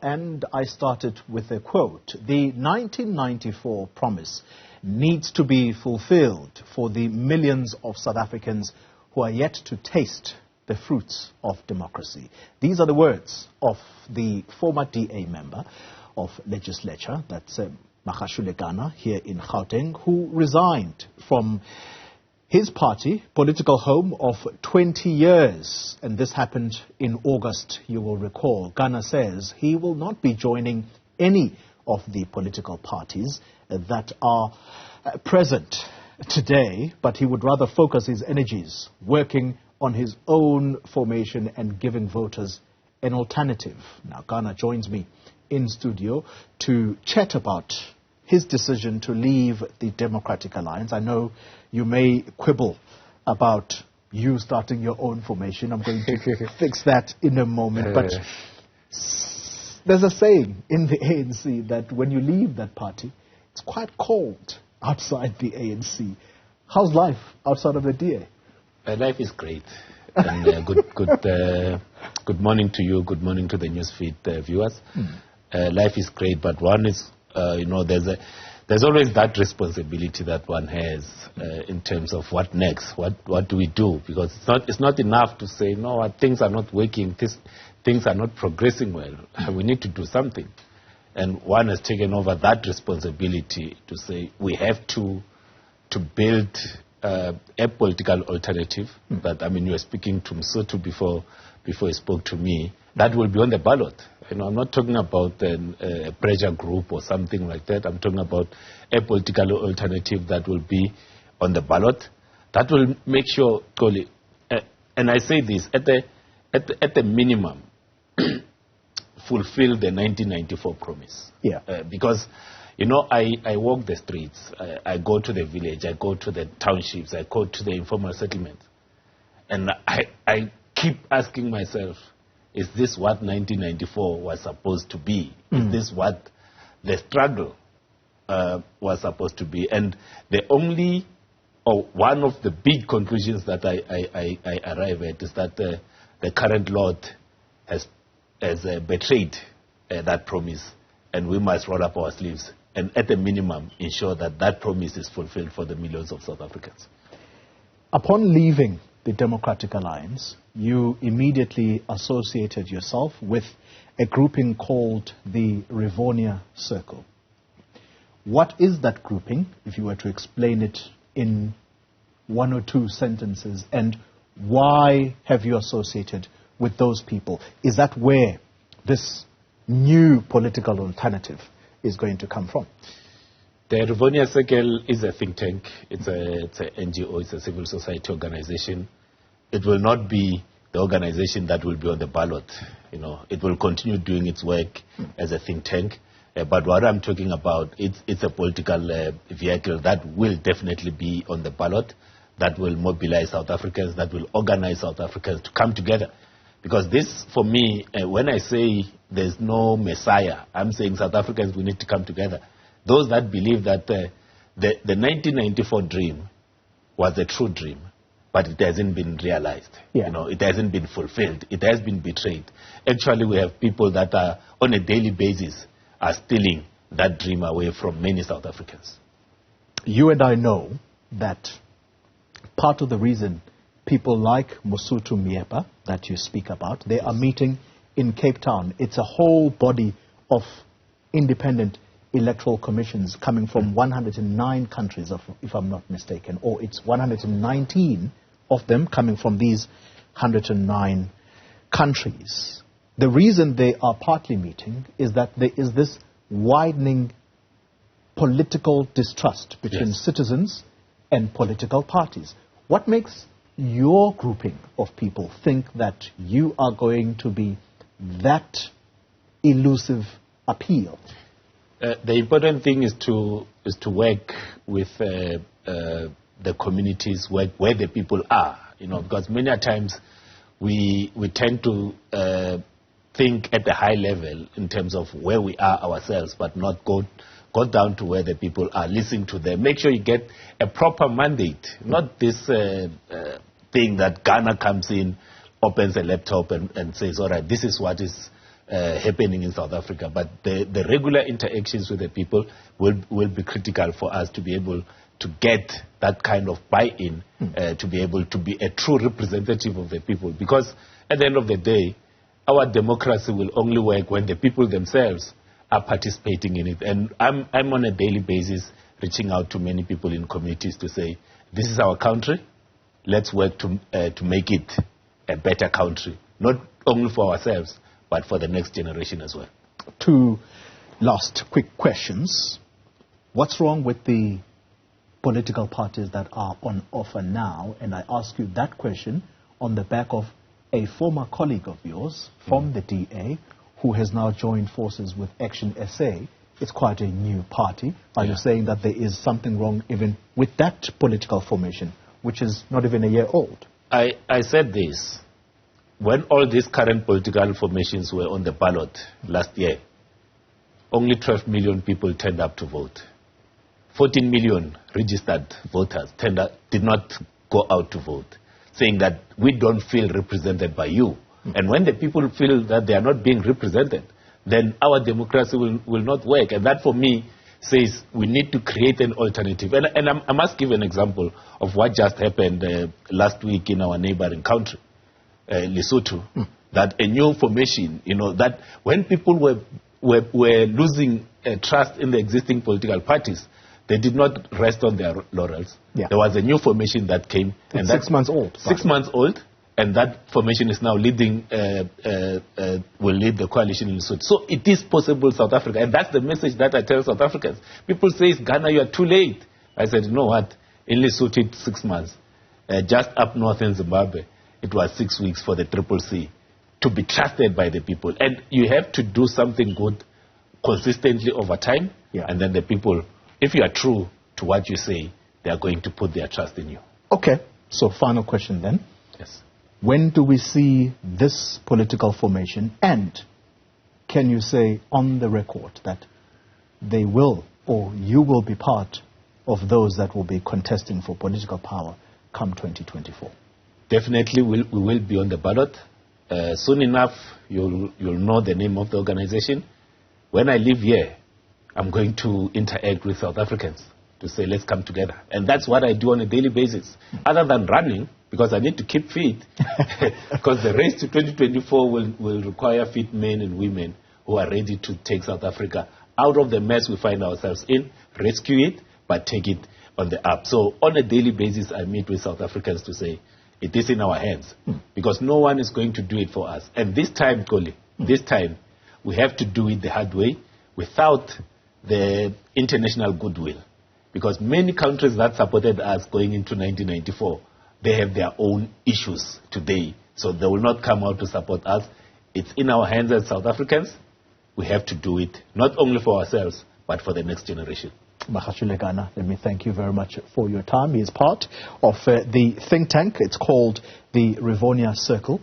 And I started with a quote. The 1994 promise needs to be fulfilled for the millions of South Africans who are yet to taste the fruits of democracy. These are the words of the former DA member of legislature, that's Makashule Gana, here in Gauteng, who resigned from his party, political home of 20 years. And this happened in August, you will recall. Gana says he will not be joining any of the political parties that are present today, but he would rather focus his energies working on his own formation and giving voters an alternative. Now, Gana joins me in studio to chat about his decision to leave the Democratic Alliance. I know you may quibble about you starting your own formation. I'm going to fix that in a moment. But there's a saying in the ANC that when you leave that party, it's quite cold outside the ANC. How's life outside of the DA? Life is great. And good morning to you. Good morning to the newsfeed viewers. Life is great, but one is, there's always that responsibility that one has in terms of what next, what do we do? Because it's not enough to say, no, things are not working, things are not progressing well. We need to do something. And one has taken over that responsibility to say we have to build a political alternative. That, I mean, you were speaking to Msoto before he spoke to me. That will be on the ballot. I'm not talking about a pressure group or something like that. I'm talking about a political alternative that will be on the ballot. That will make sure, Xoli, and I say this, at the minimum, fulfill the 1994 promise. Yeah. Because, I walk the streets, I go to the village, I go to the townships, I go to the informal settlements. And I keep asking myself, is this what 1994 was supposed to be? Is this what the struggle was supposed to be? And the only, or one of the big conclusions that I arrive at is that the current Lord has betrayed that promise, and we must roll up our sleeves and at the minimum ensure that that promise is fulfilled for the millions of South Africans. Upon leaving the Democratic Alliance, you immediately associated yourself with a grouping called the Rivonia Circle. What is that grouping, if you were to explain it in one or two sentences, and why have you associated with those people? Is that where this new political alternative is going to come from? The Rivonia Circle is a think tank. It's an NGO. It's a civil society organization. It will not be the organization that will be on the ballot. It will continue doing its work as a think tank. But what I'm talking about, it's a political vehicle that will definitely be on the ballot, that will mobilize South Africans, that will organize South Africans to come together. Because this, for me, when I say there's no Messiah, I'm saying South Africans, we need to come together. Those that believe that the 1994 dream was a true dream, but it hasn't been realized. Yeah. It hasn't been fulfilled. It has been betrayed. Actually, we have people that are, on a daily basis, are stealing that dream away from many South Africans. You and I know that part of the reason people like Mosotho Miepa that you speak about, they are meeting in Cape Town. It's a whole body of independent electoral commissions coming from 109 countries, if I'm not mistaken, or it's 119 of them coming from these 109 countries. The reason they are partly meeting is that there is this widening political distrust between citizens and political parties. What makes your grouping of people think that you are going to be that elusive appeal? The important thing is to work with the communities where the people are, because many times we tend to think at the high level in terms of where we are ourselves, but not go down to where the people are, listen to them, make sure you get a proper mandate, not this thing that Ghana comes in, opens a laptop and says, all right, this is what is happening in South Africa. But the regular interactions with the people will be critical for us to be able to get that kind of buy-in, to be able to be a true representative of the people. Because at the end of the day, our democracy will only work when the people themselves are participating in it. And I'm on a daily basis reaching out to many people in communities to say, this is our country, let's work to make it a better country, not only for ourselves, but for the next generation as well. Two last quick questions. What's wrong with the political parties that are on offer now? And I ask you that question on the back of a former colleague of yours from the DA who has now joined forces with Action SA. It's quite a new party. Are you saying that there is something wrong even with that political formation, which is not even a year old? I said this. When all these current political formations were on the ballot last year, only 12 million people turned up to vote. 14 million registered voters did not go out to vote, saying that we don't feel represented by you. And when the people feel that they are not being represented, then our democracy will not work. And that, for me, says we need to create an alternative. And I must give an example of what just happened last week in our neighboring country, Lesotho, that a new formation, that when people were losing trust in the existing political parties, they did not rest on their laurels. There was a new formation that came. And 6 months old. 6 months old. And that formation is now leading, will lead the coalition in Lesotho. So it is possible, South Africa. And that's the message that I tell South Africans. People say, Ghana, you are too late. I said, you know what? In Lesotho, it's 6 months. Just up north in Zimbabwe, it was 6 weeks for the Triple C to be trusted by the people. And you have to do something good consistently over time. And then the people, if you are true to what you say, they are going to put their trust in you. Okay. So final question then. Yes. When do we see this political formation, and can you say on the record that they will, or you will be part of those that will be contesting for political power come 2024? Definitely we will be on the ballot. Soon enough, you'll know the name of the organization. When I leave here, I'm going to interact with South Africans to say, let's come together. And that's what I do on a daily basis. Other than running, because I need to keep fit, because the race to 2024 will require fit men and women who are ready to take South Africa out of the mess we find ourselves in, rescue it, but take it on the up. So on a daily basis, I meet with South Africans to say, it is in our hands, because no one is going to do it for us. And this time, Xoli, this time, we have to do it the hard way without the international goodwill. Because many countries that supported us going into 1994, they have their own issues today. So they will not come out to support us. It's in our hands as South Africans. We have to do it, not only for ourselves, but for the next generation. Makashule Gana, let me thank you very much for your time. He is part of the think tank. It's called the Rivonia Circle.